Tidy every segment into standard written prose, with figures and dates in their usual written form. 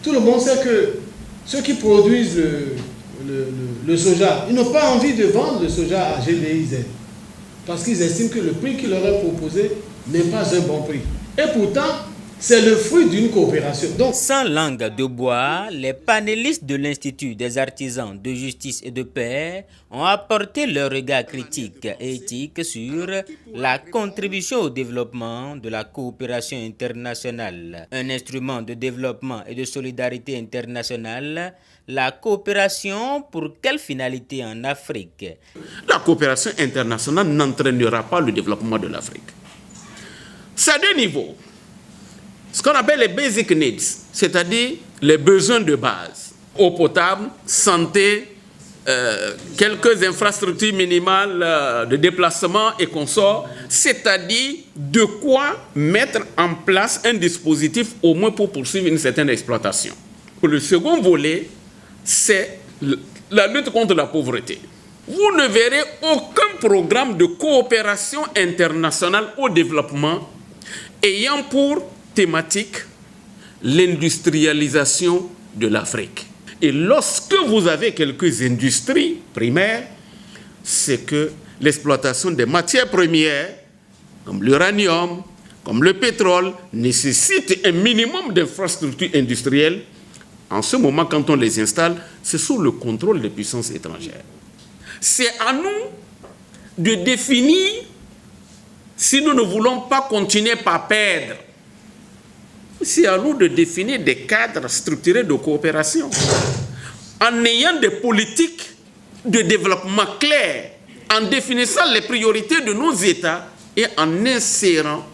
Tout le monde sait que ceux qui produisent le soja, ils n'ont pas envie de vendre le soja à GDIZ parce qu'ils estiment que le prix qu'il leur est proposé n'est pas un bon prix. Et pourtant, c'est le fruit d'une coopération. Donc, sans langue de bois, les panélistes de l'Institut des artisans de justice et de paix ont apporté leur regard critique et éthique sur la contribution au développement de la coopération internationale. Un instrument de développement et de solidarité internationale, la coopération pour quelle finalité en Afrique? La coopération internationale n'entraînera pas le développement de l'Afrique. C'est à deux niveaux. Ce qu'on appelle les basic needs, c'est-à-dire les besoins de base. Eau potable, santé, quelques infrastructures minimales de déplacement et consorts, c'est-à-dire de quoi mettre en place un dispositif au moins pour poursuivre une certaine exploitation. Le second volet, c'est la lutte contre la pauvreté. Vous ne verrez aucun programme de coopération internationale au développement ayant pour thématique l'industrialisation de l'Afrique. Et lorsque vous avez quelques industries primaires, c'est que l'exploitation des matières premières, comme l'uranium, comme le pétrole, nécessite un minimum d'infrastructures industrielles. En ce moment, quand on les installe, c'est sous le contrôle des puissances étrangères. C'est à nous de définir si nous ne voulons pas continuer par perdre. C'est à nous de définir des cadres structurés de coopération en ayant des politiques de développement claires, en définissant les priorités de nos États et en insérant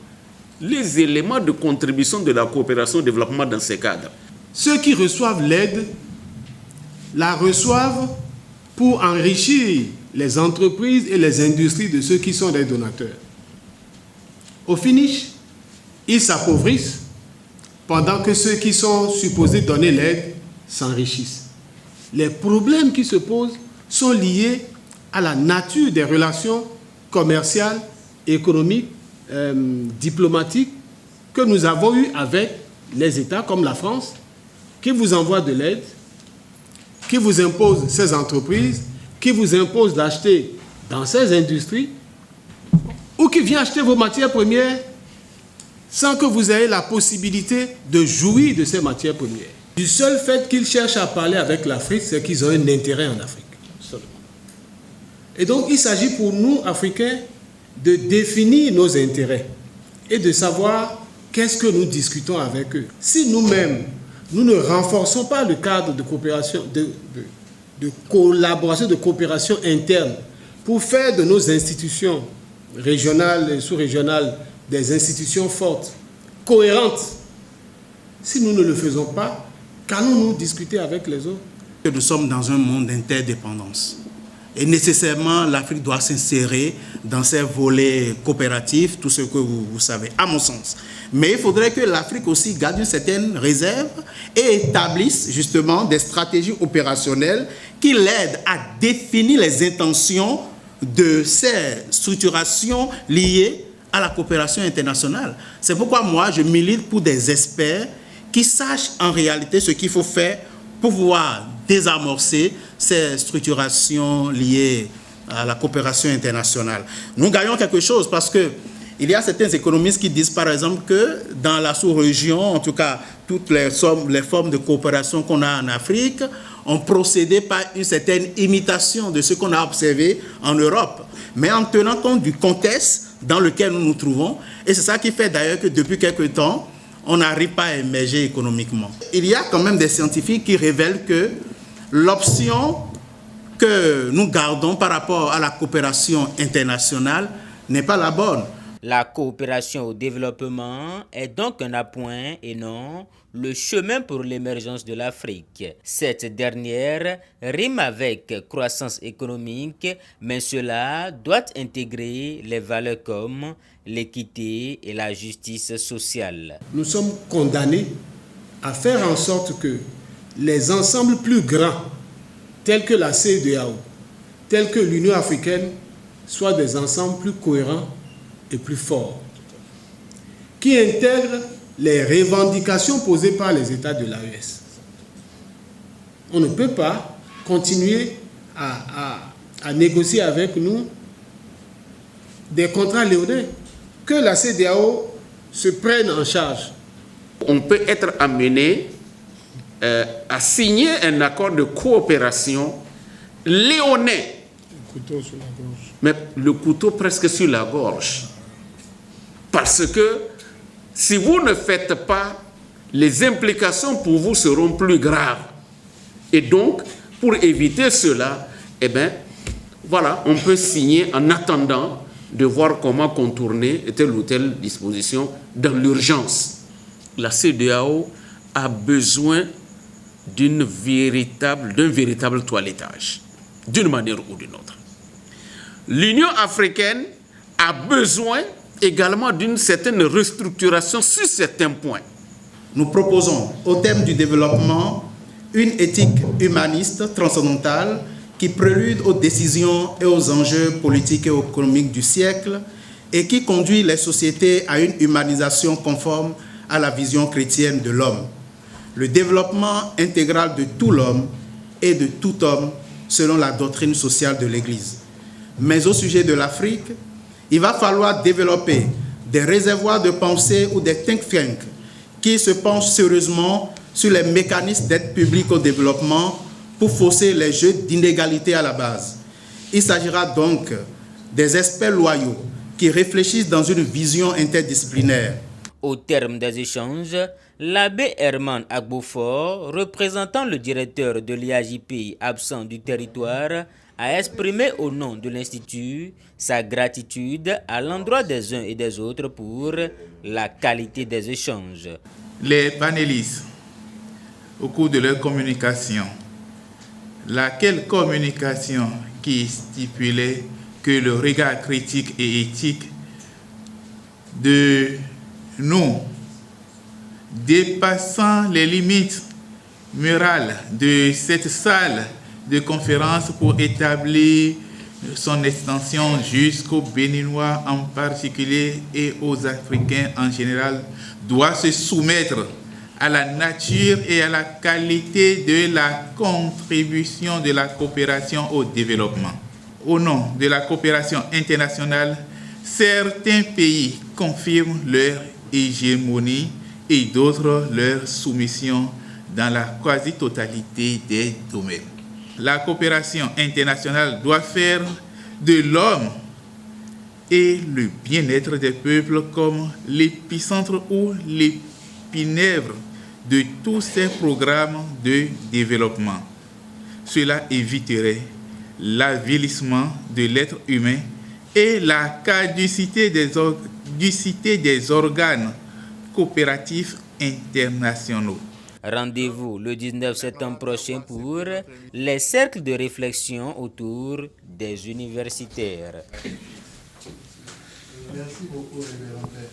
les éléments de contribution de la coopération au développement dans ces cadres. Ceux qui reçoivent l'aide la reçoivent pour enrichir les entreprises et les industries de ceux qui sont des donateurs. Au finish, ils s'appauvrissent pendant que ceux qui sont supposés donner l'aide s'enrichissent. Les problèmes qui se posent sont liés à la nature des relations commerciales, économiques, diplomatiques que nous avons eues avec les États comme la France, qui vous envoient de l'aide, qui vous imposent ces entreprises, qui vous imposent d'acheter dans ces industries, ou qui vient acheter vos matières premières sans que vous ayez la possibilité de jouir de ces matières premières. Du seul fait qu'ils cherchent à parler avec l'Afrique, c'est qu'ils ont un intérêt en Afrique. Et donc, il s'agit pour nous, Africains, de définir nos intérêts et de savoir qu'est-ce que nous discutons avec eux. Si nous-mêmes, nous ne renforçons pas le cadre de coopération, de collaboration, de coopération interne pour faire de nos institutions régionales et sous-régionales des institutions fortes, cohérentes. Si nous ne le faisons pas, qu'allons-nous discuter avec les autres? Nous sommes dans un monde d'interdépendance. Et nécessairement, l'Afrique doit s'insérer dans ces volets coopératifs, tout ce que vous savez, à mon sens. Mais il faudrait que l'Afrique aussi garde une certaine réserve et établisse justement des stratégies opérationnelles qui l'aident à définir les intentions de ces structurations liées à la coopération internationale. C'est pourquoi moi, je milite pour des experts qui sachent en réalité ce qu'il faut faire pour pouvoir désamorcer ces structurations liées à la coopération internationale. Nous gagnons quelque chose parce que il y a certains économistes qui disent par exemple que dans la sous-région, en tout cas toutes les formes de coopération qu'on a en Afrique, ont procédé par une certaine imitation de ce qu'on a observé en Europe, mais en tenant compte du contexte dans lequel nous nous trouvons. Et c'est ça qui fait d'ailleurs que depuis quelque temps, on n'arrive pas à émerger économiquement. Il y a quand même des scientifiques qui révèlent que l'option que nous gardons par rapport à la coopération internationale n'est pas la bonne. La coopération au développement est donc un appoint et non le chemin pour l'émergence de l'Afrique. Cette dernière rime avec croissance économique, mais cela doit intégrer les valeurs comme l'équité et la justice sociale. Nous sommes condamnés à faire en sorte que les ensembles plus grands, tels que la CEDEAO, tels que l'Union africaine, soient des ensembles plus cohérents et plus forts, qui intègrent les revendications posées par les États de l'AES. On ne peut pas continuer à négocier avec nous des contrats léonins. Que la CEDEAO se prenne en charge. On peut être amené à signer un accord de coopération léonais. Le couteau sur la gorge. Mais le couteau presque sur la gorge. Parce que si vous ne faites pas, les implications pour vous seront plus graves. Et donc, pour éviter cela, eh bien, voilà, on peut signer en attendant de voir comment contourner telle ou telle disposition dans l'urgence. La CEDEAO a besoin d'un véritable toilettage, d'une manière ou d'une autre. L'Union africaine a besoin également d'une certaine restructuration sur certains points. Nous proposons, au thème du développement, une éthique humaniste transcendantale qui prélude aux décisions et aux enjeux politiques et économiques du siècle et qui conduit les sociétés à une humanisation conforme à la vision chrétienne de l'homme. Le développement intégral de tout l'homme et de tout homme selon la doctrine sociale de l'Église. Mais au sujet de l'Afrique, il va falloir développer des réservoirs de pensée ou des think tanks qui se penchent sérieusement sur les mécanismes d'aide publique au développement pour fausser les jeux d'inégalité à la base. Il s'agira donc des experts loyaux qui réfléchissent dans une vision interdisciplinaire. Au terme des échanges, l'abbé Herman Agbofor, représentant le directeur de l'IAJP absent du territoire, a exprimé au nom de l'Institut sa gratitude à l'endroit des uns et des autres pour la qualité des échanges. Les panélistes, au cours de leur communication, laquelle communication qui stipulait que le regard critique et éthique de nous, dépassant les limites murales de cette salle de conférence pour établir son extension jusqu'aux Béninois en particulier et aux Africains en général, doit se soumettre à la nature et à la qualité de la contribution de la coopération au développement. Au nom de la coopération internationale, certains pays confirment leur hégémonie et d'autres leur soumission dans la quasi-totalité des domaines. La coopération internationale doit faire de l'homme et le bien-être des peuples comme l'épicentre ou l'épinèvre de tous ces programmes de développement. Cela éviterait l'avilissement de l'être humain et la caducité des organes coopératifs internationaux. Rendez-vous le 19 septembre prochain pour les cercles de réflexion autour des universitaires. Merci beaucoup, révérend Père.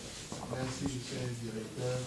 Merci, cher directeur.